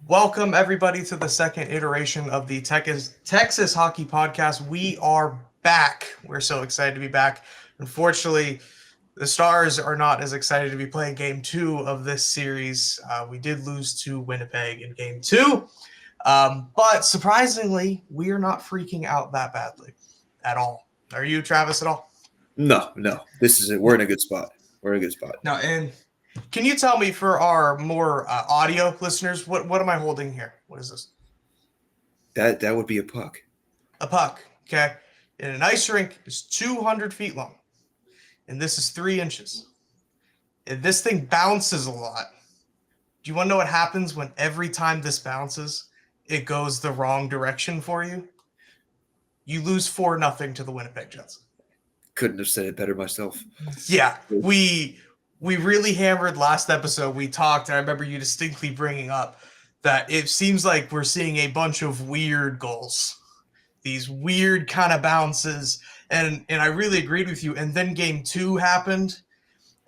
Welcome, everybody, to the second iteration of the Texas Hockey Podcast. We are back. We're so excited to be back. Unfortunately, the Stars are not as excited to be playing Game 2 of this series. We did lose to Winnipeg in Game 2. But surprisingly, we are not freaking out that badly at all. Are you, Travis, at all? No. This is it. We're in a good spot. No, and can you tell me, for our more audio listeners, what am I holding here? What is this? That would be a puck. A puck, okay? And an ice rink is 200 feet long, and this is 3 inches. And this thing bounces a lot. Do you want to know what happens when every time this bounces, it goes the wrong direction for you? You lose 4-0 to the Winnipeg Jets. Couldn't have said it better myself. Yeah, we really hammered last episode. We talked, and I remember you distinctly bringing up that it seems like we're seeing a bunch of weird goals, these weird kind of bounces, and I really agreed with you. And then Game 2 happened,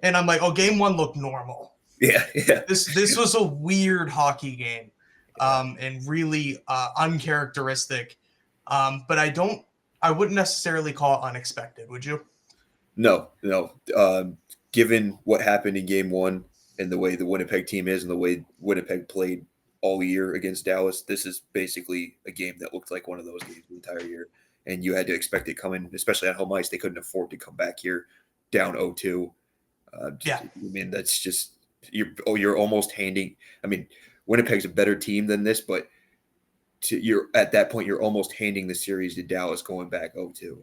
and I'm like, oh, Game 1 looked normal. Yeah. This was a weird hockey game, and really uncharacteristic. But I wouldn't necessarily call it unexpected, would you? No. Given what happened in Game 1 and the way the Winnipeg team is and the way Winnipeg played all year against Dallas, this is basically a game that looked like one of those games the entire year. And you had to expect it coming, especially on home ice. They couldn't afford to come back here down 0-2. Yeah. I mean, that's just you're almost handing. I mean, Winnipeg's a better team than this, but you're at that point you're almost handing the series to Dallas going back 0-2.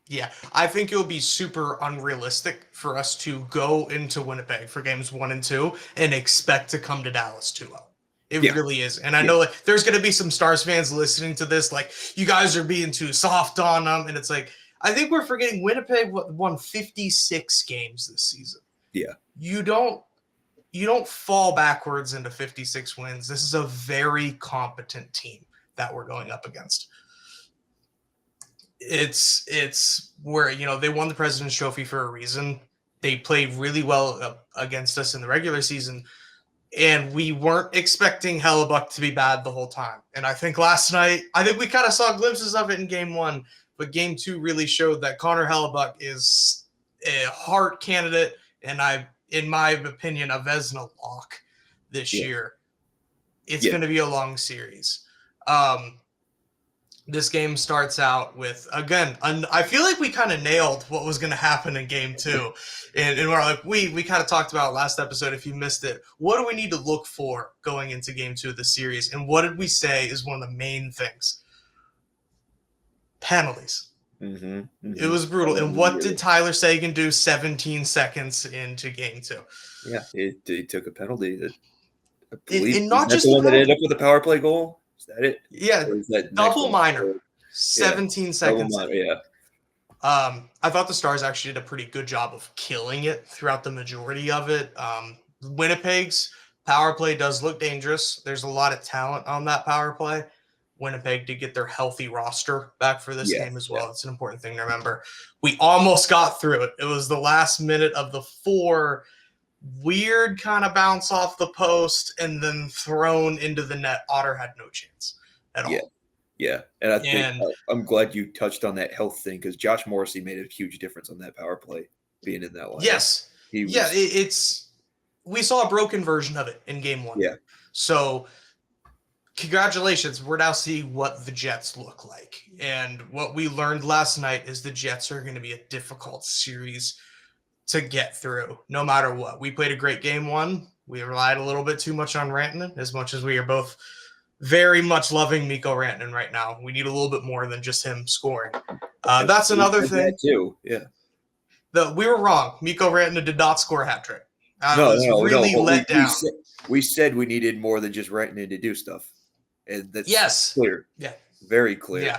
Yeah, I think it would be super unrealistic for us to go into Winnipeg for games 1 and 2 and expect to come to Dallas 2-0. It really is. And I know like there's going to be some Stars fans listening to this, like, you guys are being too soft on them. And it's like, I think we're forgetting Winnipeg won 56 games this season. Yeah. You don't fall backwards into 56 wins. This is a very competent team that we're going up against. It's where, they won the President's Trophy for a reason. They played really well against us in the regular season, and we weren't expecting Hellebuyck to be bad the whole time. And I think last night, we kind of saw glimpses of it in Game 1, but Game 2 really showed that Connor Hellebuyck is a Hart candidate, and in my opinion, a Vezina lock this year. It's going to be a long series. This game starts out with, again, I feel like we kind of nailed what was going to happen in Game 2. And we're like, we kind of talked about last episode, if you missed it. What do we need to look for going into Game 2 of the series? And what did we say is one of the main things? Penalties. Mm-hmm. It was brutal. And what did Tyler Seguin do 17 seconds into Game 2? Yeah, he took a penalty. I believe, and not just the one that ended up with a power play goal? Is that it? Yeah, double minor, 17 seconds. Double minor, yeah. I thought the Stars actually did a pretty good job of killing it throughout the majority of it. Winnipeg's power play does look dangerous. There's a lot of talent on that power play. Winnipeg did get their healthy roster back for this game as well. Yeah. It's an important thing to remember. We almost got through it. It was the last minute of the 4 weird kind of bounce off the post and then thrown into the net. Otter had no chance at all. Yeah. And I think I'm glad you touched on that health thing, because Josh Morrissey made a huge difference on that power play being in that line. Yes. We saw a broken version of it in Game 1. Yeah. So congratulations. We're now seeing what the Jets look like. And what we learned last night is the Jets are going to be a difficult series to get through, no matter what. We played a great Game 1. We relied a little bit too much on Rantanen, as much as we are both very much loving Mikko Rantanen right now. We need a little bit more than just him scoring. That's another thing. That too. Yeah. We were wrong. Mikko Rantanen did not score a hat trick. Let down. We said we needed more than just Rantanen to do stuff. And that's clear. Yeah. Very clear.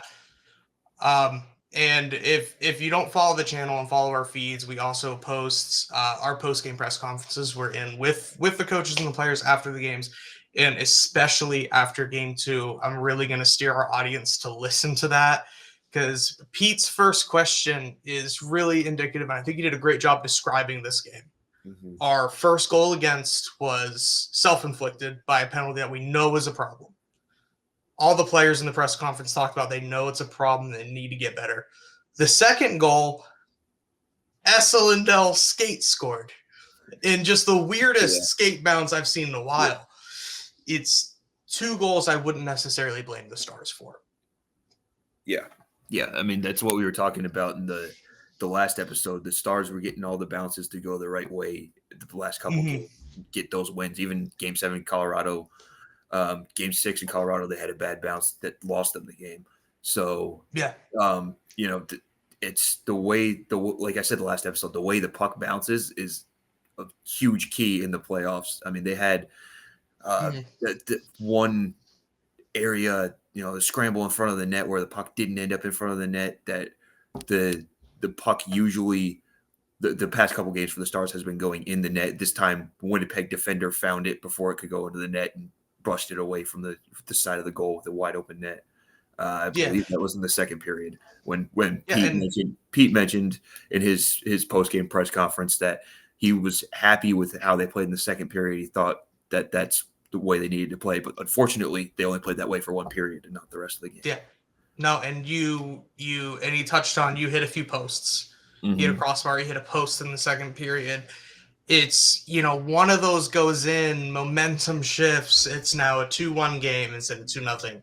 Yeah. And if you don't follow the channel and follow our feeds, we also post our post-game press conferences. We're in with the coaches and the players after the games, and especially after Game 2. I'm really going to steer our audience to listen to that, because Pete's first question is really indicative, and I think he did a great job describing this game. Mm-hmm. Our first goal against was self-inflicted by a penalty that we know is a problem. All the players in the press conference talked about they know it's a problem. They need to get better. The second goal, Essa Lindell skate scored in just the weirdest skate bounce I've seen in a while. It's 2 goals I wouldn't necessarily blame the Stars for. Yeah. I mean, that's what we were talking about in the last episode. The Stars were getting all the bounces to go the right way the last couple games, get those wins. Even Game 7 in Colorado, Game 6 in Colorado, they had a bad bounce that lost them the game. So, it's the way, like I said the last episode, the way the puck bounces is a huge key in the playoffs. I mean, they had the one area, the scramble in front of the net where the puck didn't end up in front of the net, that the puck usually the past couple games for the Stars has been going in the net. This time, Winnipeg defender found it before it could go into the net and brushed it away from the side of the goal with a wide open net. I believe that was in the second period when Pete mentioned in his post-game press conference that he was happy with how they played in the second period. He thought that that's the way they needed to play, but unfortunately they only played that way for one period and not the rest of the game. Yeah. No, and you touched on, you hit a few posts. You hit a crossbar, you hit a post in the second period. It's, one of those goes in, momentum shifts. It's now a 2-1 game instead of 2-0.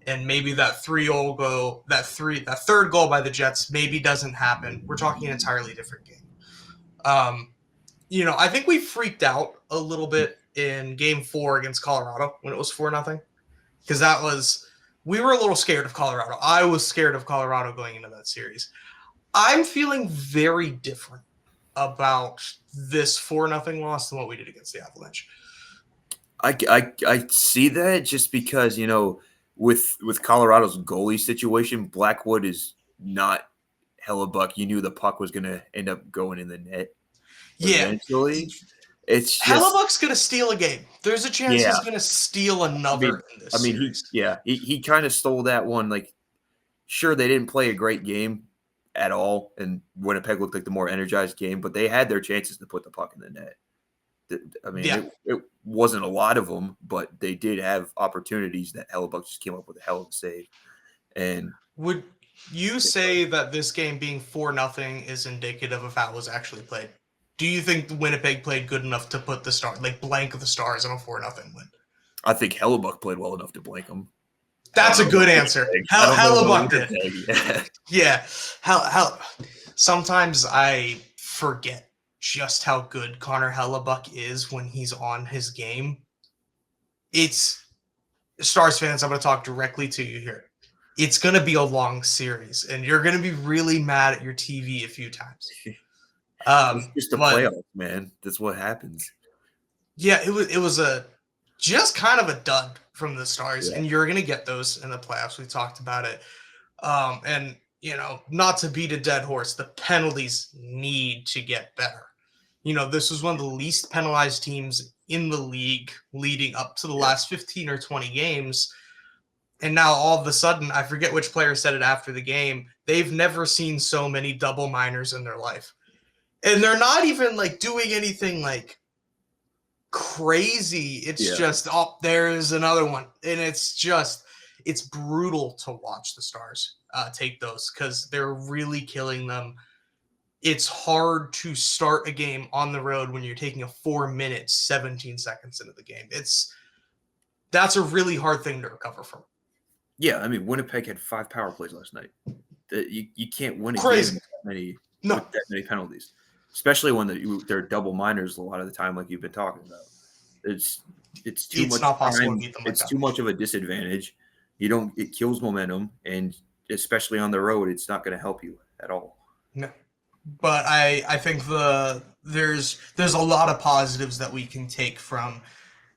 And maybe that third goal by the Jets maybe doesn't happen. We're talking an entirely different game. I think we freaked out a little bit in Game 4 against Colorado when it was 4-0, because we were a little scared of Colorado. I was scared of Colorado going into that series. I'm feeling very different about this 4-0 loss than what we did against the Avalanche. I see that just because, with Colorado's goalie situation, Blackwood is not Hellebuyck. You knew the puck was going to end up going in the net eventually. It's just, Hellebuyck's going to steal a game. There's a chance he's going to steal another in this series. He kind of stole that one. Like, sure, they didn't play a great game at all, and Winnipeg looked like the more energized game, but they had their chances to put the puck in the net. I mean, it wasn't a lot of them, but they did have opportunities that Hellebuyck just came up with a hell of a save. And would you say that this game being 4-0 is indicative of how it was actually played? Do you think Winnipeg played good enough to put the Stars, blank the Stars in a 4-0 win? I think Hellebuyck played well enough to blank them. That's a good answer. Hellebuyck did. Yeah. Sometimes I forget just how good Connor Hellebuyck is when he's on his game. It's Stars fans, I'm going to talk directly to you here. It's going to be a long series, and you're going to be really mad at your TV a few times. It's just a playoff, man. That's what happens. Yeah, it was just kind of a dud from the Stars, and you're going to get those in the playoffs. We talked about it. And, not to beat a dead horse, the penalties need to get better. This was one of the least penalized teams in the league leading up to the last 15 or 20 games. And now all of a sudden, I forget which player said it after the game, they've never seen so many double minors in their life. And they're not even doing anything crazy. It's just, there's another one. And it's brutal to watch the Stars take those, because they're really killing them. It's hard to start a game on the road when you're taking a 4 minutes, 17 seconds into the game. That's a really hard thing to recover from. Yeah, I mean, Winnipeg had 5 power plays last night. You can't win a game with that many penalties, especially when they're double minors a lot of the time, like you've been talking about. It's too much not possible time. to beat them. It's too much of a disadvantage. It kills momentum, and especially on the road, it's not going to help you at all. No. But I think there's a lot of positives that we can take from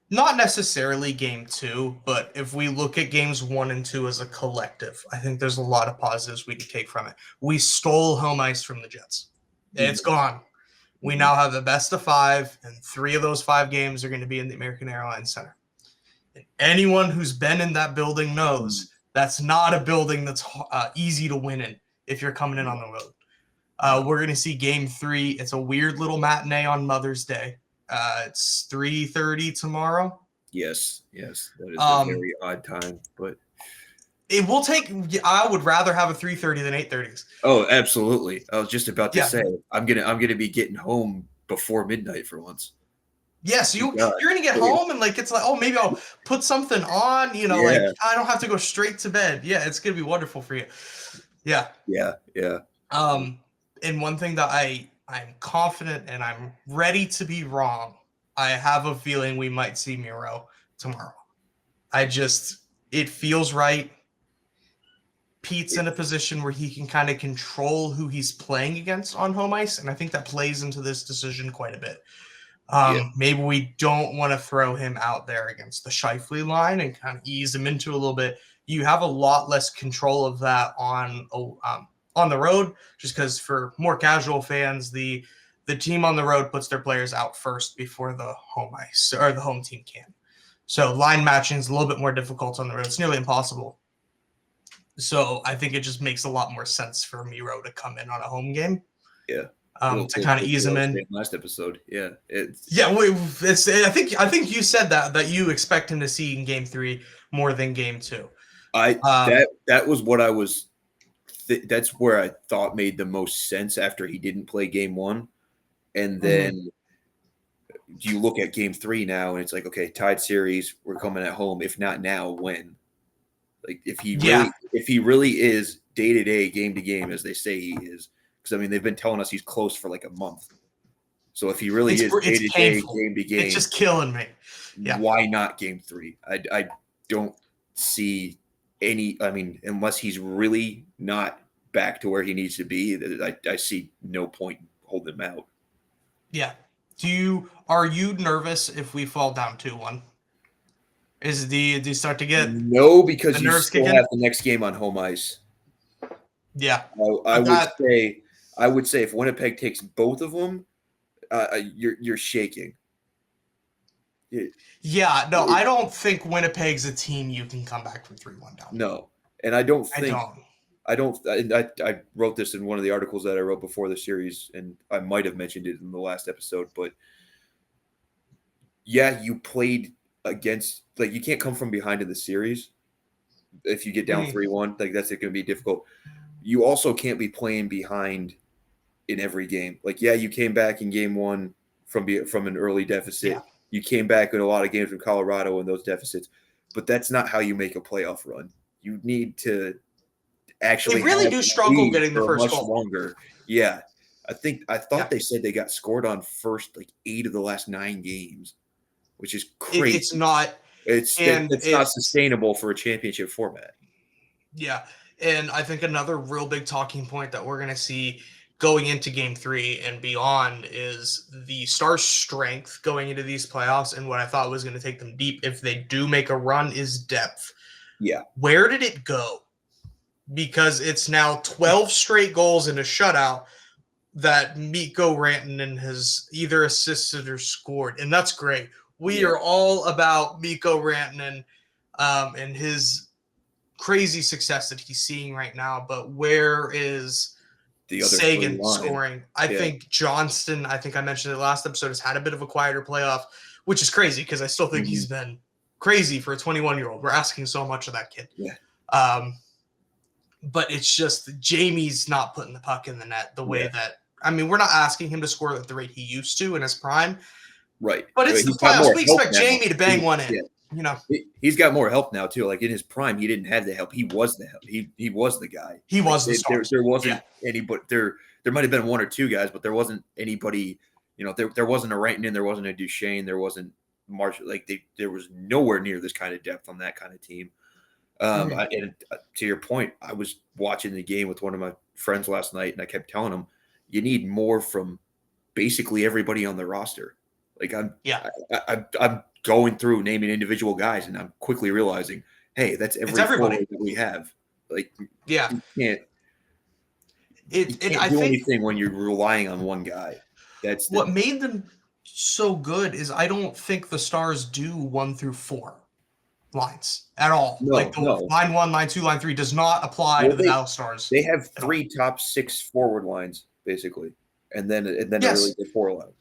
not necessarily game 2, but if we look at games 1 and 2 as a collective, I think there's a lot of positives we can take from it. We stole home ice from the Jets. It's gone. We now have the best of 5, and 3 of those 5 games are going to be in the American Airlines Center. And anyone who's been in that building knows that's not a building that's easy to win in if you're coming in on the road. We're going to see Game 3. It's a weird little matinee on Mother's Day. It's 3:30 tomorrow. Yes, that is a very odd time, but it will take. I would rather have a 3:30 than 8:30s. Oh, absolutely! I was just about to say I'm gonna be getting home before midnight for once. Yeah, so you're gonna get home and like it's like, oh, maybe I'll put something on. Like I don't have to go straight to bed. Yeah, it's gonna be wonderful for you. Yeah. And one thing that I'm confident and I'm ready to be wrong. I have a feeling we might see Miro tomorrow. It feels right. Pete's in a position where he can kind of control who he's playing against on home ice, and I think that plays into this decision quite a bit. Maybe we don't want to throw him out there against the Scheifele line and kind of ease him into a little bit. You have a lot less control of that on the road, just because for more casual fans, the team on the road puts their players out first before the home ice or the home team can. So line matching is a little bit more difficult on the road. It's nearly impossible. So I think it just makes a lot more sense for Miro to come in on a home game. Yeah. To kind of ease him in. Last episode, yeah. I think you said that you expect him to see in Game 3 more than Game 2. That was what I was. That's where I thought made the most sense after he didn't play Game 1, and then you look at Game 3 now, and it's like, okay, tied series, we're coming at home. If not now, when? Like if he really is day to day, game to game, as they say he is, because I mean they've been telling us he's close for like a month. So if he really is day to day, game to game, it's just killing me. Yeah. Why not Game 3? I don't see any. I mean, unless he's really not back to where he needs to be, I see no point in holding him out. Yeah. Are you nervous if we fall down 2-1? Do you start to get because you still have the next game on home ice. Yeah, I would say if Winnipeg takes both of them, you're shaking. I don't think Winnipeg's a team you can come back from 3-1 down. No, and I wrote this in one of the articles that I wrote before the series, and I might have mentioned it in the last episode, but you played against, like, you can't come from behind in the series if you get down 3-1. Like, that's going to be difficult. You also can't be playing behind in every game. Like, you came back in Game 1 from an early deficit. Yeah. You came back in a lot of games from Colorado in those deficits, but that's not how you make a playoff run. You need to actually. They really do struggle getting the first goal. Longer. Yeah, I thought they said they got scored on first like 8 of the last 9 games. Which is crazy. It's not. It's not sustainable for a championship format. Yeah, and I think another real big talking point that we're going to see going into Game 3 and beyond is the Stars' strength going into these playoffs, and what I thought was going to take them deep if they do make a run is depth. Yeah. Where did it go? Because it's now 12 straight goals in a shutout that Mikko Rantanen has either assisted or scored, and that's great. We are all about Mikko Rantanen and his crazy success that he's seeing right now. But where is the other Sagan scoring? I think Johnston, I think I mentioned it last episode, has had a bit of a quieter playoff, which is crazy because I still think he's been crazy for a 21-year-old. We're asking so much of that kid. Yeah. But it's just Jamie's not putting the puck in the net the way that – I mean, we're not asking him to score at the rate he used to in his prime. Right. But it's the playoffs. We expect Jamie to bang one in. Yeah. You know, he's got more help now too. Like in his prime, he didn't have the help. He was the help. He was the guy. He was the star. There wasn't anybody. There might have been 1 or 2 guys, but there wasn't anybody. You know, there wasn't a Rantanen, there wasn't a Duchesne, there wasn't Marshall. Like there was nowhere near this kind of depth on that kind of team. And to your point, I was watching the game with one of my friends last night, and I kept telling him, you need more from basically everybody on the roster. Like I'm going through naming individual guys, and I'm quickly realizing, hey, that's everybody that we have. Like, you can't do anything when you're relying on one guy. That's what made them so good. Is I don't think the Stars do 1 through 4 lines at all. Line 1, line 2, line 3 does not apply to the Dallas Stars. They have 3 top 6 forward lines. basically, and then a really Yes, good 4 line.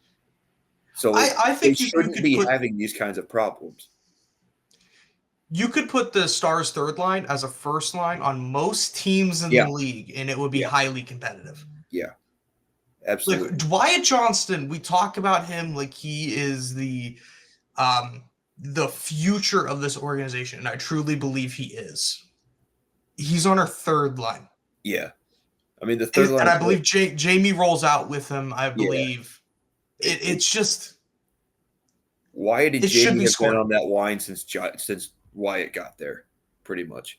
So I they think you shouldn't could be put having these kinds of problems. the Stars' third line as a first line on most teams in Yeah, the league, and it would be yeah, highly competitive. yeah, Like absolutely. Dwight Johnston, we talk about him like he is the future of this organization, and I truly believe he is. He's on our third line, Yeah, I mean the third and line is I believe Jamie rolls out with him. I yeah. believe it's just Wyatt and it should Jamie be have been scoring. on that line since Wyatt got there, pretty much.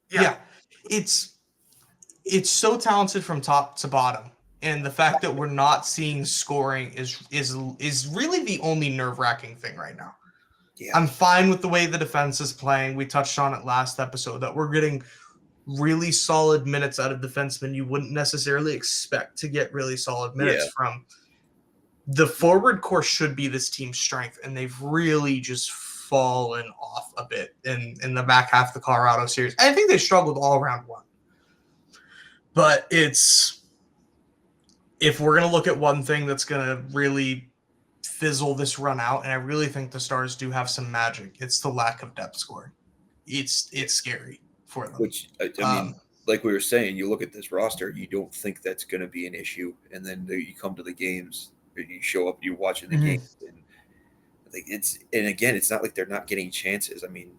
Yeah, it's so talented from top to bottom, and the fact that we're not seeing scoring is really the only nerve-wracking thing right now. Yeah, I'm fine with the way the defense is playing. We touched on it last episode that we're getting really solid minutes out of defensemen you wouldn't necessarily expect to get really solid minutes yeah, from. The forward core should be this team's strength, and they've really just fallen off a bit in the back half of the Colorado series. I think they struggled all around one. But if we're going to look at one thing that's going to really fizzle this run out, and I really think the Stars do have some magic, it's the lack of depth scoring. It's scary for them. which I mean, like we were saying, you look at this roster, you don't think that's going to be an issue, and then you come to the games, you show up, you're watching the games, and like and again, it's not like they're not getting chances. I mean,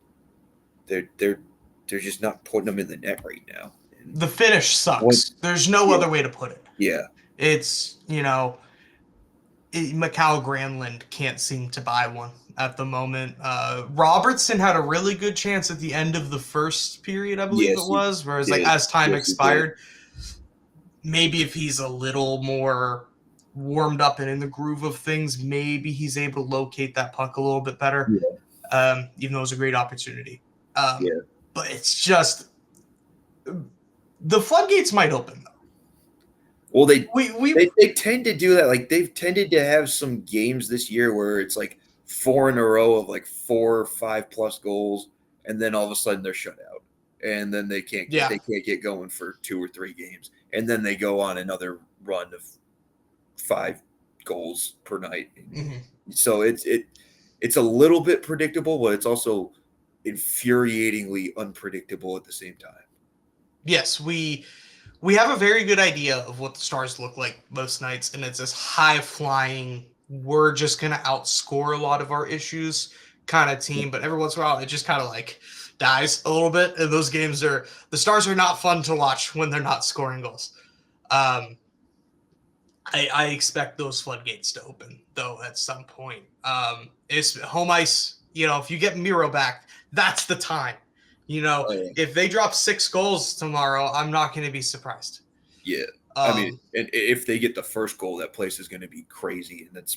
they're just not putting them in the net right now. And the finish sucks. There's no other way to put it. Yeah, It's Macau Granlund can't seem to buy one at the moment. Robertson had a really good chance at the end of the first period, I believe yes, it was, where it's he like did. as time Yes, he expired, maybe if he's a little more warmed up and in the groove of things, maybe he's able to locate that puck a little bit better. Yeah. Even though it was a great opportunity. Yeah. But it's just the floodgates might open though. Well, they tend to do that. Like they've tended to have some games this year where it's like 4 in a row of like 4 or 5+ goals, and then all of a sudden they're shut out, and then they can't get going for 2 or 3 games, and then they go on another run of 5 goals per night. Mm-hmm. So it's a little bit predictable, but it's also infuriatingly unpredictable at the same time. Yes, we have a very good idea of what the Stars look like most nights, and it's this high-flying, we're just going to outscore a lot of our issues kind of team, but every once in a while it just kind of like dies a little bit, and those games the Stars are not fun to watch when they're not scoring goals. I expect those floodgates to open, though, at some point. It's home ice, if you get Miro back, that's the time. If they drop 6 goals tomorrow, I'm not going to be surprised. Yeah. I mean, and if they get the first goal, that place is going to be crazy. And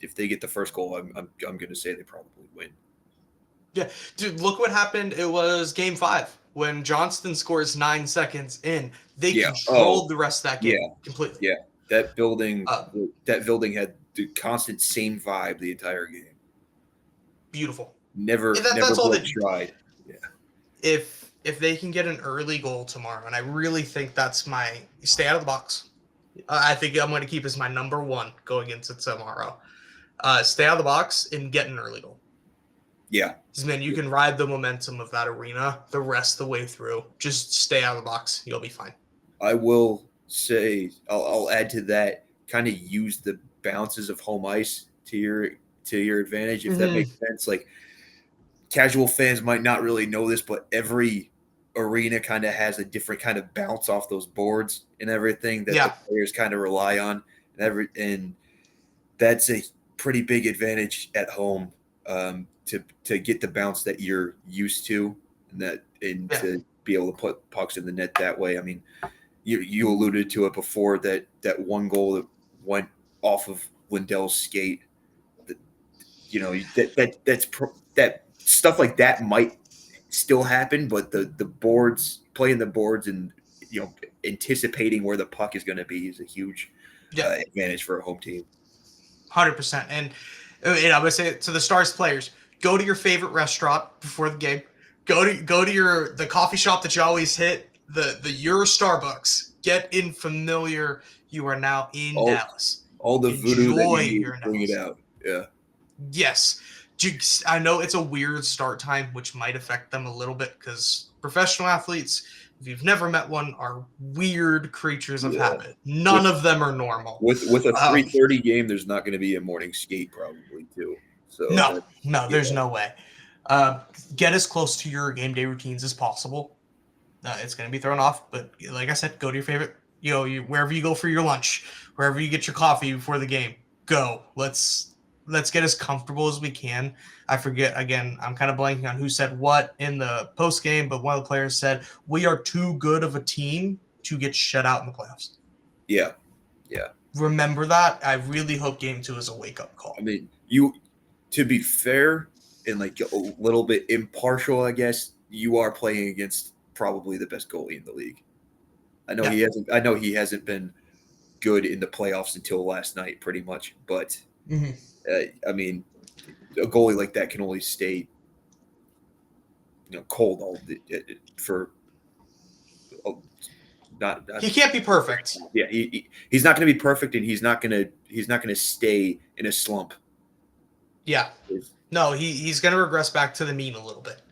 if they get the first goal, I'm going to say they probably win. Yeah, dude, look what happened. It was Game 5 when Johnston scores 9 seconds in. They controlled the rest of that game completely. Yeah, that building had the constant same vibe the entire game. Beautiful. Never tried. Yeah. If they can get an early goal tomorrow, and I really think that's stay out of the box. I think I'm going to keep as my number 1 going into tomorrow. Stay out of the box and get an early goal. Yeah. Because, man, you can ride the momentum of that arena the rest of the way through. Just stay out of the box. You'll be fine. I will say, I'll add to that, kind of use the bounces of home ice to your advantage, if that makes sense. Like, casual fans might not really know this, but every arena kind of has a different kind of bounce off those boards and everything that the players kind of rely on, and that's a pretty big advantage at home, to get the bounce that you're used to, and to be able to put pucks in the net that way. I mean, you alluded to it before, that one goal that went off of Lindell's skate. That stuff like that might still happen, but the boards, playing the boards and anticipating where the puck is going to be is a huge advantage for a home team. 100%. And I would say to the Stars players, go to your favorite restaurant before the game. Go to the coffee shop that you always hit, your Starbucks. Get in familiar. You are now in all Dallas. all the voodoo that Enjoy you need your to bring it Dallas. out. Yeah. Yes. I know it's a weird start time, which might affect them a little bit because professional athletes, if you've never met one, are weird creatures of Yeah. habit. None of them are normal. With a Um, 3:30 game, there's not going to be a morning skate probably too. So no, that, no, there's yeah, no way. Get as close to your game day routines as possible. It's going to be thrown off, but like I said, go to your favorite, wherever you go for your lunch, wherever you get your coffee before the game. Go. Let's get as comfortable as we can. I forget again. I'm kind of blanking on who said what in the post game, but one of the players said we are too good of a team to get shut out in the playoffs. yeah. Remember that. I really hope Game 2 is a wake up call. I mean, to be fair and like a little bit impartial, I guess you are playing against probably the best goalie in the league. I know he hasn't. I know he hasn't been good in the playoffs until last night, pretty much. But I mean, a goalie like that can only stay, cold all for. Not He can't be perfect. Yeah, he's not going to be perfect, and he's not going to stay in a slump. Yeah, no, he's going to regress back to the mean a little bit.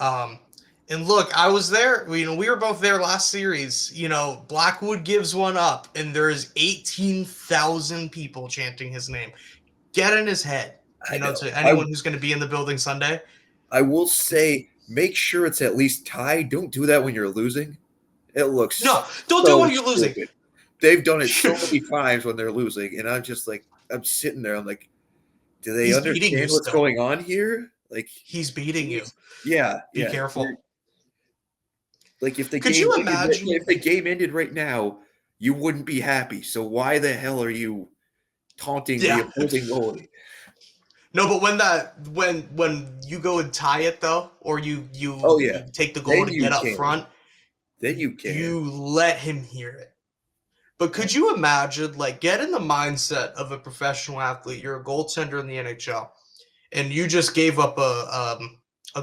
And look, I was there. We were both there last series. Blackwood gives one up, and there's 18,000 people chanting his name. Get in his head. To anyone who's going to be in the building Sunday. I will say, make sure it's at least tied. Don't do that when you're losing. It looks don't do it when you're losing. They've done it so many times when they're losing, and I'm just like, I'm sitting there. I'm like, do they understand what's going on here? Like he's beating you. Yeah, be careful. Like if the game ended right now, you wouldn't be happy. So why the hell are you taunting the opposing goalie? No, but when you go and tie it though, or you take the goal to get up front, then you can. You let him hear it. But could you imagine, get in the mindset of a professional athlete? You're a goaltender in the NHL, and you just gave up a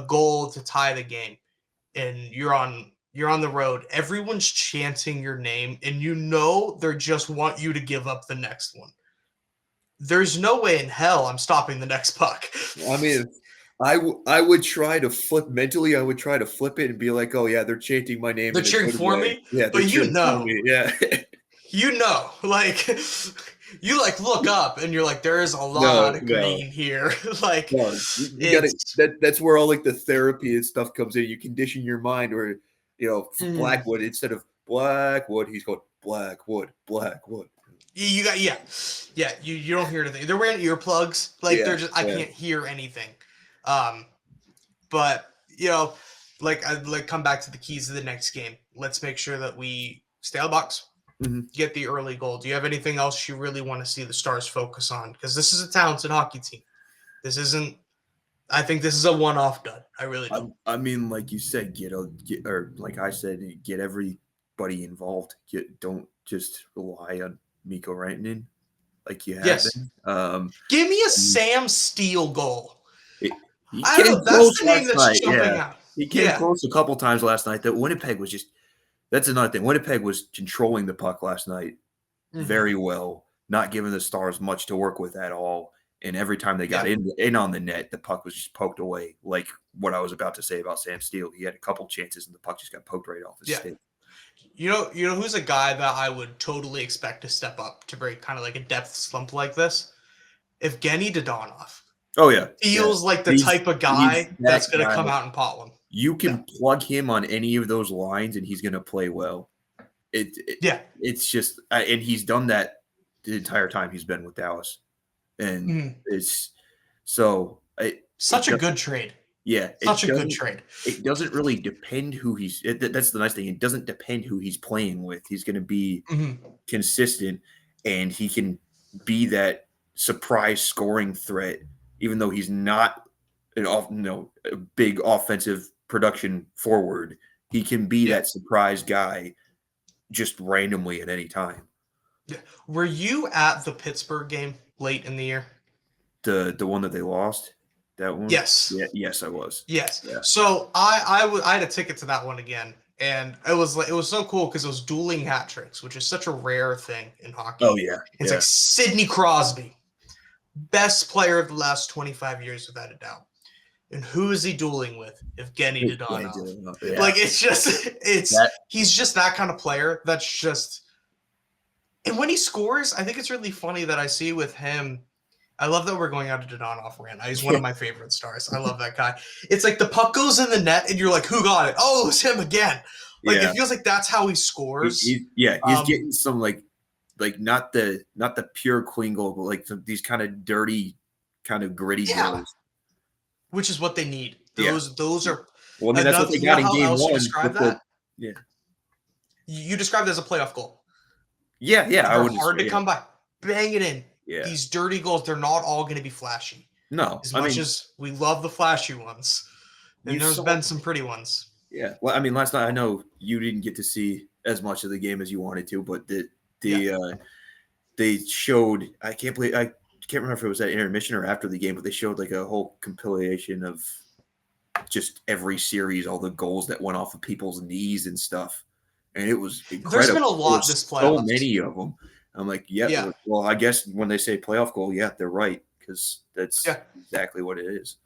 goal to tie the game, and you're on the road. Everyone's chanting your name, and they just want you to give up the next one. There's no way in hell I'm stopping the next puck. I mean, I would try to flip mentally. I would try to flip it and be like, "Oh yeah, they're chanting my name. They're cheering for me." Yeah, but cheering for me. Yeah, you look up and you're like, there is a lot of green here. You gotta. That's where all the therapy and stuff comes in. You condition your mind, or Blackwood instead of Blackwood, he's going Blackwood. You got you don't hear anything. They're wearing earplugs. They're just I can't hear anything. But I come back to the keys of the next game. Let's make sure that we stay on the box, get the early goal. Do you have anything else you really want to see the Stars focus on? Because this is a talented hockey team. I think this is a one-off dud. I really do. I mean, like you said, or like I said, get everybody involved. Don't just rely on Mikko Rantanen like you have been. Give me a Sam Steele goal. I don't know. That's the name that's jumping out. He came close a couple times last night. That Winnipeg was that's another thing. Winnipeg was controlling the puck last night very well, not giving the Stars much to work with at all. And every time they got in on the net, the puck was just poked away. Like what I was about to say about Sam Steele. He had a couple chances and the puck just got poked right off his stick. You know who's a guy that I would totally expect to step up to break kind of like a depth slump like this? Evgeny Dodonov. Oh, yeah. Feels like the type of guy that's going to come out and pot one. You can plug him on any of those lines, and he's going to play well. It's just – and he's done that the entire time he's been with Dallas. And it's – so – Such a good trade. Yeah. Such a good trade. It doesn't really depend who he's – that's the nice thing. It doesn't depend who he's playing with. He's going to be consistent, and he can be that surprise scoring threat, even though he's not a big offensive production forward. He can be that surprise guy just randomly at any time. Were you at the Pittsburgh game late in the year? The one that they lost? That one? Yes. Yeah, yes, I was. Yes. Yeah. So I had a ticket to that one again. And it was so cool because it was dueling hat tricks, which is such a rare thing in hockey. Oh yeah, It's like Sidney Crosby, best player of the last 25 years without a doubt. And who is he dueling with? Evgeny Dadonov. Yeah. Like he's just that kind of player. That's just, and when he scores, I think it's really funny that I see with him. I love that we're going out to Dadonov rant. He's one of my favorite stars. I love that guy. It's like the puck goes in the net, and you're like, "Who got it? Oh, it was him again." Like it feels like that's how he scores. He's getting some like not the pure clean goal, but like these kind of dirty, kind of gritty goals. Which is what they need. Those are. Well, I mean, that's what they got in game one. Describe that? You described it as a playoff goal. Yeah. They're hard to come by. Bang it in. Yeah. These dirty goals, they're not all going to be flashy. No. As much as we love the flashy ones. And there's been some pretty ones. Yeah. Well, I mean, last night, I know you didn't get to see as much of the game as you wanted to, but they showed, I can't remember if it was at intermission or after the game, but they showed like a whole compilation of just every series, all the goals that went off of people's knees and stuff. And it was incredible. There's been a lot this playoffs. So many of them. I'm like, yeah. Well, I guess when they say playoff goal, they're right, because that's exactly what it is.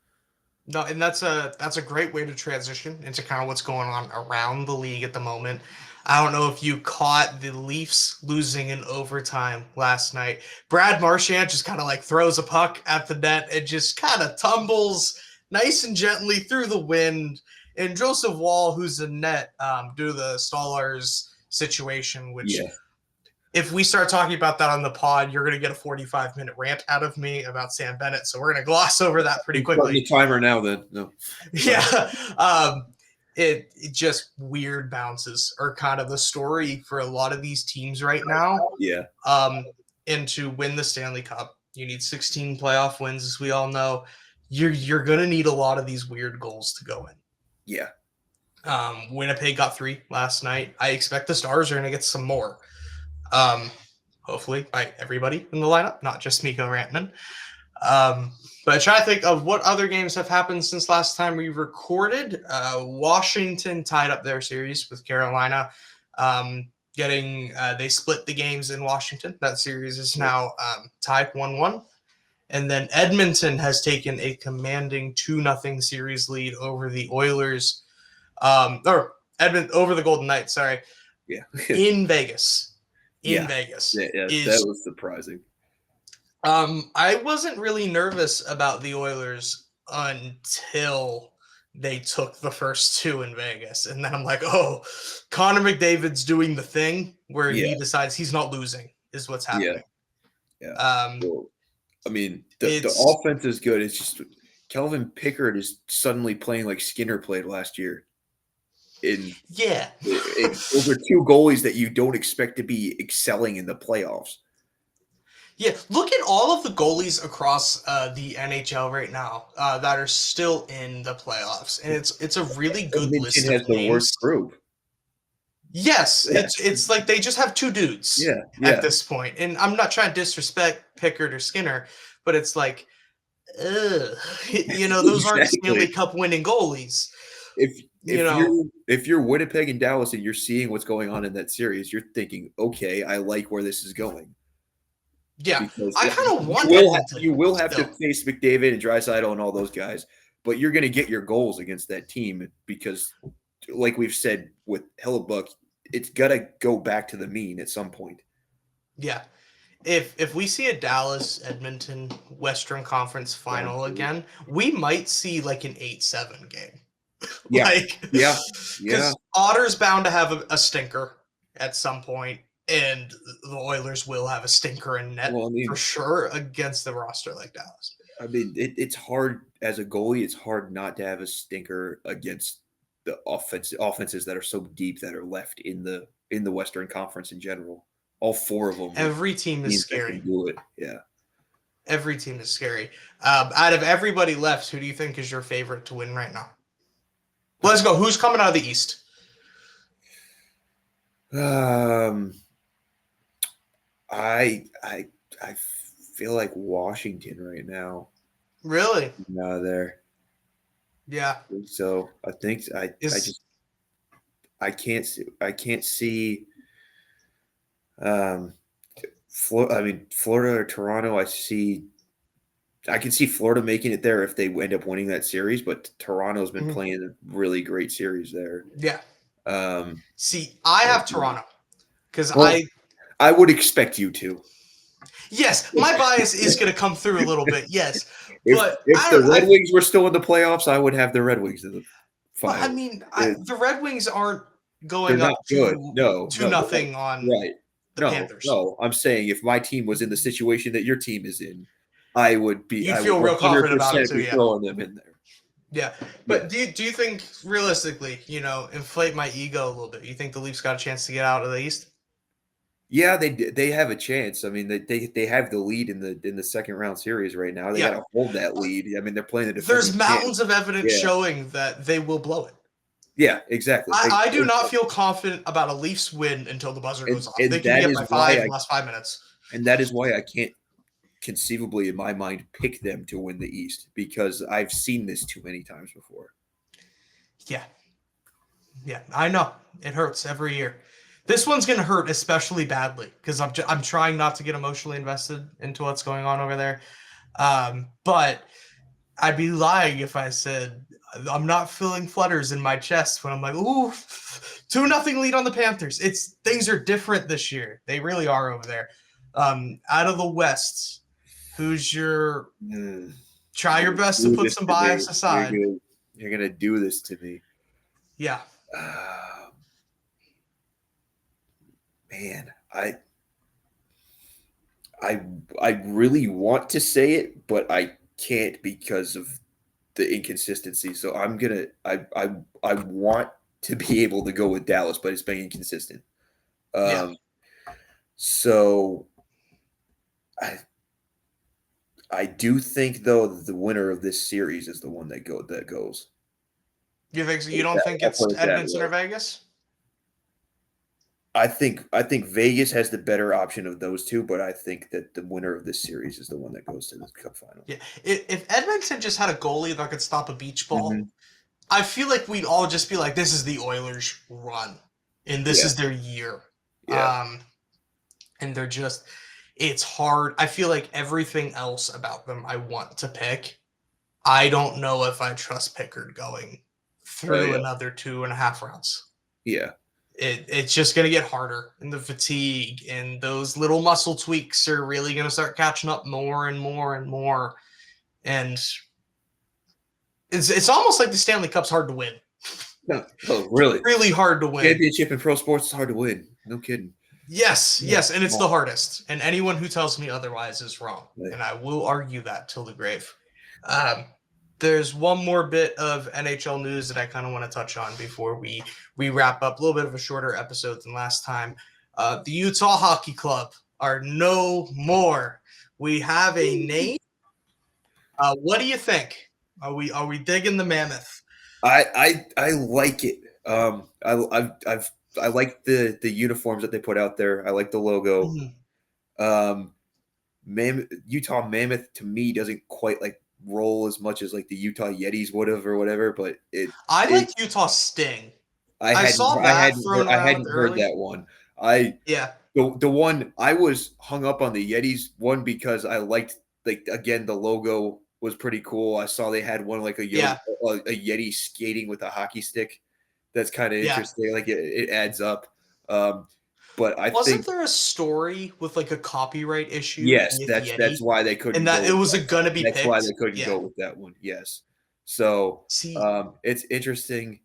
No, and that's a great way to transition into kind of what's going on around the league at the moment. I don't know if you caught the Leafs losing in overtime last night. Brad Marchand just kind of like throws a puck at the net and just kind of tumbles nice and gently through the wind. And Joseph Wall, who's in net due to the Stallars situation, which if we start talking about that on the pod, you're going to get a 45-minute rant out of me about Sam Bennett. So we're going to gloss over that pretty quickly. The timer now, then. No. Yeah. It just weird bounces are kind of the story for a lot of these teams right now. Yeah. And to win the Stanley Cup, you need 16 playoff wins, as we all know. You're going to need a lot of these weird goals to go in. Yeah. Winnipeg got 3 last night. I expect the Stars are going to get some more. Hopefully by everybody in the lineup, not just Mikko Rantanen. But try to think of what other games have happened since last time we recorded. Washington tied up their series with Carolina. They split the games in Washington. That series is now tied 1-1. And then Edmonton has taken a commanding 2-0 series lead over the Oilers. Over the Golden Knights, sorry. Yeah. In Vegas. Vegas. Yeah, that was surprising. I wasn't really nervous about the Oilers until they took the first 2 in Vegas. And then I'm like, oh, Connor McDavid's doing the thing where he decides he's not losing is what's happening. Yeah. Well, I mean, the offense is good. It's just Kelvin Pickard is suddenly playing like Skinner played last year. Those are 2 goalies that you don't expect to be excelling in the playoffs. Yeah, look at all of the goalies across the NHL right now that are still in the playoffs, and it's a really good list of names. The worst group. Yes, it's like they just have 2 dudes at this point, and I'm not trying to disrespect Pickard or Skinner, but it's like, those aren't Stanley Cup winning goalies. If you're Winnipeg and Dallas and you're seeing what's going on in that series, you're thinking, okay, I like where this is going. Yeah, because I kind of want you will have to face McDavid and Draisaitl and all those guys, but you're going to get your goals against that team because, like we've said with Hellebuyck, it's got to go back to the mean at some point. Yeah. If we see a Dallas-Edmonton Western Conference final again, we might see like an 8-7 game. Yeah. Because Otter's bound to have a stinker at some point, and the Oilers will have a stinker in net for sure against the roster like Dallas. I mean, it's hard as a goalie. It's hard not to have a stinker against the offenses that are so deep that are left in the Western Conference in general. All 4 of them. Every team is scary. Do it. Yeah. Every team is scary. Out of everybody left, who do you think is your favorite to win right now? Let's go. Who's coming out of the East? I feel like Washington right now. Really? No, there. Yeah. So I think I can't see. Florida or Toronto. I can see Florida making it there if they end up winning that series, but Toronto's been playing a really great series there. Yeah. Um, See, I have Toronto because I would expect you to. Yes, my bias is going to come through a little bit. Yes, but if the Red Wings were still in the playoffs, I would have the Red Wings in the final. But I mean, the Red Wings aren't going they're up not good. No, 2-0 on the Panthers. No, I'm saying if my team was in the situation that your team is in, I would be. You'd feel real confident about it too. Be throwing them in there. Yeah, but do you think realistically, inflate my ego a little bit? You think the Leafs got a chance to get out of the East? Yeah, they have a chance. I mean, they have the lead in the second round series right now. They got to hold that lead. I mean, they're playing the defensive. There's mountains of evidence showing that they will blow it. Yeah, exactly. I do not feel confident about a Leafs win until the buzzer goes off. They can get by 5 in the last 5 minutes. And that is why I can't conceivably, in my mind, pick them to win the East, because I've seen this too many times before. Yeah, I know. It hurts every year. This one's going to hurt especially badly because I'm trying not to get emotionally invested into what's going on over there. But I'd be lying if I said I'm not feeling flutters in my chest when I'm like, ooh, 2-0 lead on the Panthers. Things are different this year. They really are over there. Out of the West, who's your try your best to put some bias aside. You're gonna do this to me. Yeah. Man, I really want to say it, but I can't because of the inconsistency. So I'm gonna I want to be able to go with Dallas, but it's been inconsistent. So I do think though that the winner of this series is the one that goes. You think so? You don't think it's Edmonton or Vegas? I think Vegas has the better option of those two, but I think that the winner of this series is the one that goes to the Cup final. Yeah, if Edmonton just had a goalie that could stop a beach ball, I feel like we'd all just be like, "This is the Oilers' run, and this is their year." Yeah. And they're just, it's hard. I feel like everything else about them I want to pick. I don't know if I trust Pickard going through another 2.5 rounds. Yeah. It's just going to get harder, and the fatigue and those little muscle tweaks are really going to start catching up more and more and more. And it's almost like the Stanley Cup's hard to win. No, oh, really? It's really hard to win. Championship in pro sports is hard to win. No kidding. Yes, and it's the hardest. And anyone who tells me otherwise is wrong. Right. And I will argue that till the grave. There's one more bit of NHL news that I kind of want to touch on before we wrap up. A little bit of a shorter episode than last time. The Utah Hockey Club are no more. We have a name. What do you think? Are we digging the mammoth? I like it. I like the uniforms that they put out there. I like the logo. Utah Mammoth to me doesn't quite roll as much as the Utah Yetis would have or whatever, but I like Utah Sting. I hadn't heard that one. The one I was hung up on the Yetis one because I liked again the logo was pretty cool. I saw they had one a Yeti skating with a hockey stick. That's kind of interesting. It adds up. But wasn't there a story with a copyright issue? Yes, that's why they couldn't. And that it was gonna be. That's why they couldn't go with that one. Yes. So it's interesting,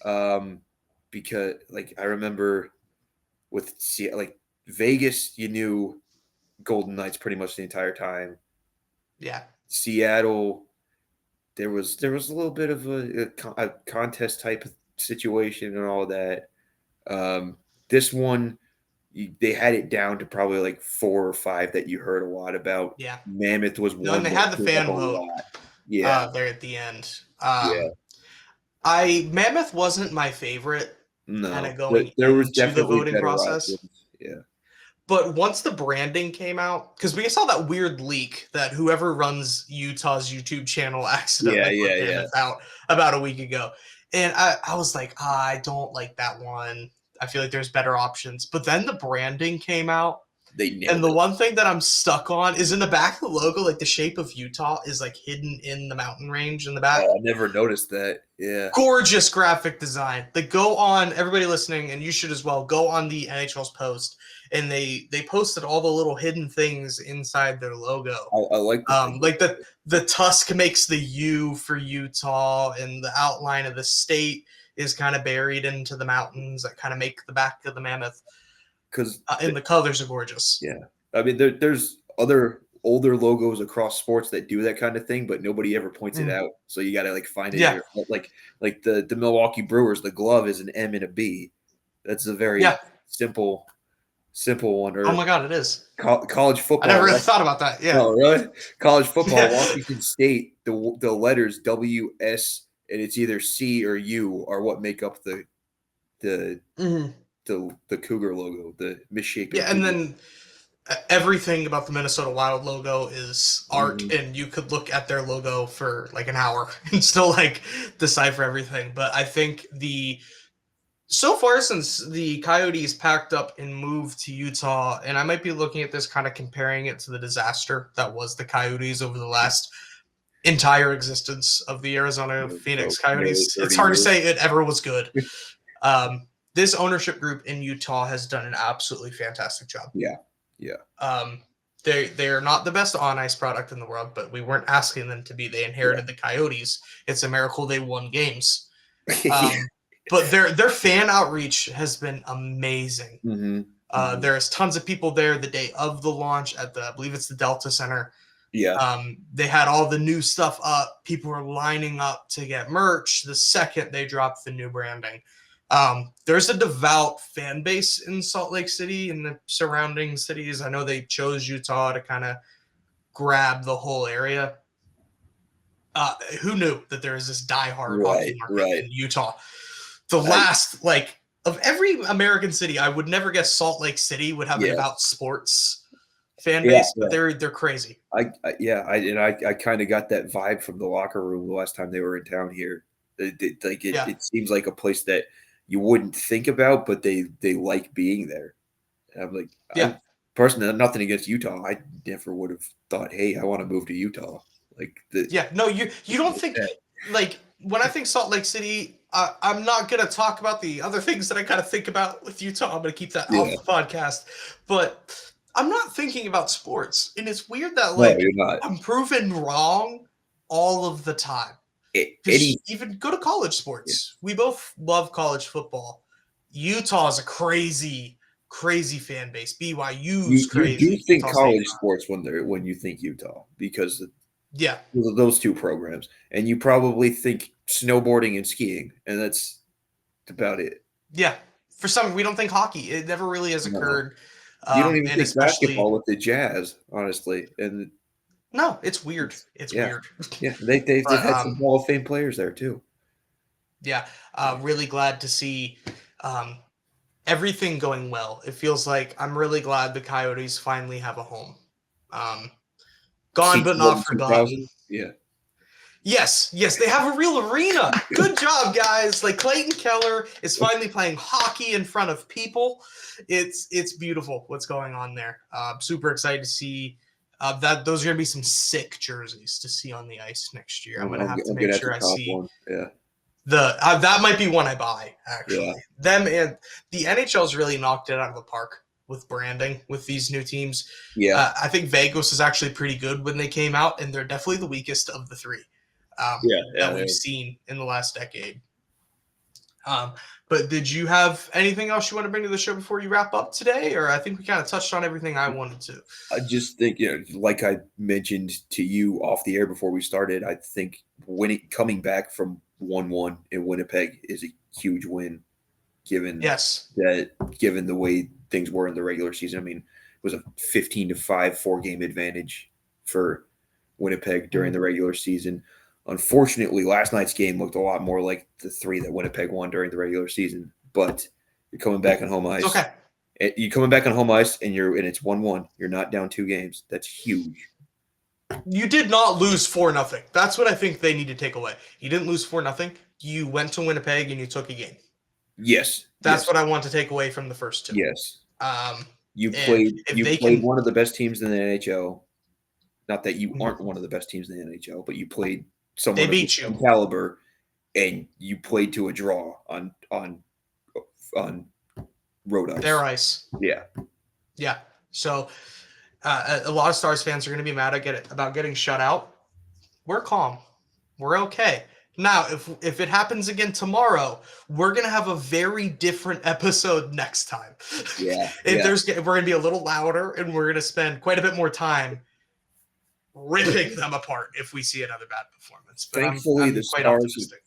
because I remember with Vegas, you knew Golden Knights pretty much the entire time. Yeah. Seattle, there was a little bit of a contest type of situation and all that. This one, they had it down to probably 4 or 5 that you heard a lot about. Yeah. Mammoth was one. And they had the fan vote. Yeah. There at the end. Mammoth wasn't my favorite. No. Kind of going there was into the voting process. Options. Yeah. But once the branding came out, because we saw that weird leak that whoever runs Utah's YouTube channel accidentally put Mammoth out about a week ago. And I was like, I don't like that one. I feel like there's better options. But then the branding came out. They And nailed the it. one thing that I'm stuck on is in the back of the logo, like the shape of Utah is like hidden in the mountain range in the back. Oh, I never noticed that. Yeah. Gorgeous graphic design. Like go on, everybody listening, and you should as well, go on the NHL's post. And they posted all the little hidden things inside their logo. I like the thing. Like the tusk makes the U for Utah, and the outline of the state is kind of buried into the mountains that kind of make the back of the mammoth. Because And the colors are gorgeous. yeah, I mean there's other older logos across sports that do that kind of thing, but nobody ever points it out. So you got to like find it. Yeah. Like the Milwaukee Brewers, the glove is an M and a B. That's a very simple one. Or Oh my god, it is. College football. I never really thought about that. Yeah. Oh, really? College football, Washington State, the letters WS and it's either C or U are what make up the Cougar logo, the misshapen. Yeah, and then everything about the Minnesota Wild logo is art, and you could look at their logo for like an hour and still like decipher everything. But I think so far since the Coyotes packed up and moved to Utah, and I might be looking at this kind of comparing it to the disaster that was the Coyotes over the last entire existence of the Arizona Phoenix Coyotes. It's hard to say it ever was good. This ownership group in Utah has done an absolutely fantastic job. Yeah. They're not the best on ice product in the world, but we weren't asking them to be. They inherited the Coyotes. It's a miracle they won games. But their fan outreach has been amazing. There's tons of people there the day of the launch at I believe it's the Delta Center. Yeah. They had all the new stuff up. People were lining up to get merch the second they dropped the new branding. There's a devout fan base in Salt Lake City and the surrounding cities. I know they chose Utah to kind of grab the whole area. Who knew that there is this diehard hockey market in Utah? The last, of every American city, I would never guess Salt Lake City would have an about sports fan base, but they're crazy. I kind of got that vibe from the locker room the last time they were in town here. It seems like a place that you wouldn't think about, but they like being there. And I'm like, personally, nothing against Utah. I never would have thought, hey, I want to move to Utah. You don't think when I think Salt Lake City, I'm not gonna talk about the other things that I kind of think about with Utah. I'm gonna keep that off the podcast, but I'm not thinking about sports, and it's weird that I'm proven wrong all of the time. Even go to college sports. We both love college football. Utah is a crazy fan base. BYU's crazy. You do think college sports when you think Utah because of those two programs, and you probably think snowboarding and skiing, and that's about it. Yeah, for some, we don't think hockey. It never really has occurred. You don't even think basketball with the Jazz, honestly, and. No, it's weird. It's weird. Yeah, they've had some Hall of Fame players there too. Yeah, really glad to see everything going well. It feels like I'm really glad the Coyotes finally have a home. Gone but not forgotten. Yeah. Yes, they have a real arena. Good job, guys. Clayton Keller is finally playing hockey in front of people. It's beautiful what's going on there. Super excited to see. Those are going to be some sick jerseys to see on the ice next year. I'm going to have to make sure I see one. Yeah. That might be one I buy, actually. Them and the NHL's really knocked it out of the park with branding with these new teams. Yeah. I think Vegas was actually pretty good when they came out, and they're definitely the weakest of the three that we've seen in the last decade. But did you have anything else you want to bring to the show before you wrap up today? Or I think we kind of touched on everything I wanted to. I just think, like I mentioned to you off the air before we started, I think coming back from 1-1 in Winnipeg is a huge win, given the way things were in the regular season. I mean, it was a 15-5 4-game advantage for Winnipeg during the regular season. Unfortunately, last night's game looked a lot more like the 3 that Winnipeg won during the regular season. But you're coming back on home ice. It's okay. You're coming back on home ice, and it's 1-1. You're not down 2 games. That's huge. You did not lose 4-0. That's what I think they need to take away. You didn't lose 4-0. you went to Winnipeg and you took a game. Yes. That's what I want to take away from the first two. Yes. You and played one of the best teams in the NHL. Not that you aren't one of the best teams in the NHL, but you played someone of the caliber, and you played to a draw on road ice. Their ice. Yeah. Yeah. So a lot of Stars fans are going to be mad about getting shut out. We're calm. We're okay. Now, if it happens again tomorrow, we're going to have a very different episode next time. Yeah. We're going to be a little louder, and we're going to spend quite a bit more time ripping them apart if we see another bad performance. But thankfully, I'm quite optimistic.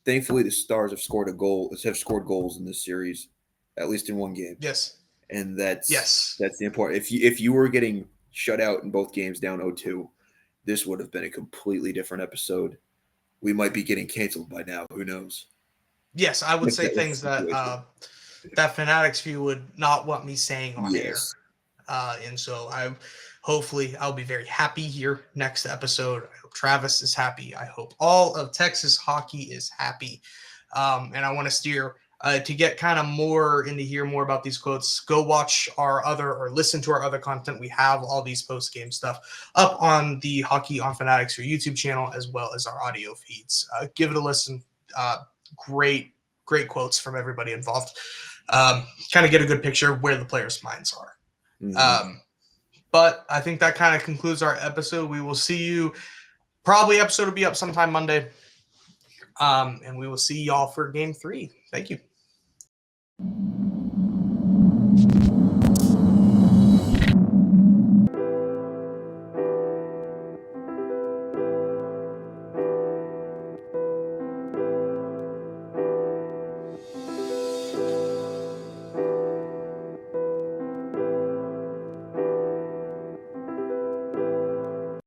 Thankfully, the Stars have scored goals in this series, at least in one game. Yes. And that's the important. If you were getting shut out in both games down 0-2, this would have been a completely different episode. We might be getting canceled by now. Who knows? Yes, I would say things that Fanatics View would not want me saying on air. And so hopefully I'll be very happy here next episode. I hope Travis is happy. I hope all of Texas hockey is happy. And I want to steer to get kind of more into hear more about these quotes. Go watch or listen to our other content. We have all these post-game stuff up on the Hockey on Fanatics View YouTube channel, as well as our audio feeds. Give it a listen. Great quotes from everybody involved. Kind of get a good picture of where the players' minds are. Mm-hmm. But I think that kind of concludes our episode. We will see you. Probably episode will be up sometime Monday. And we will see y'all for game 3. Thank you.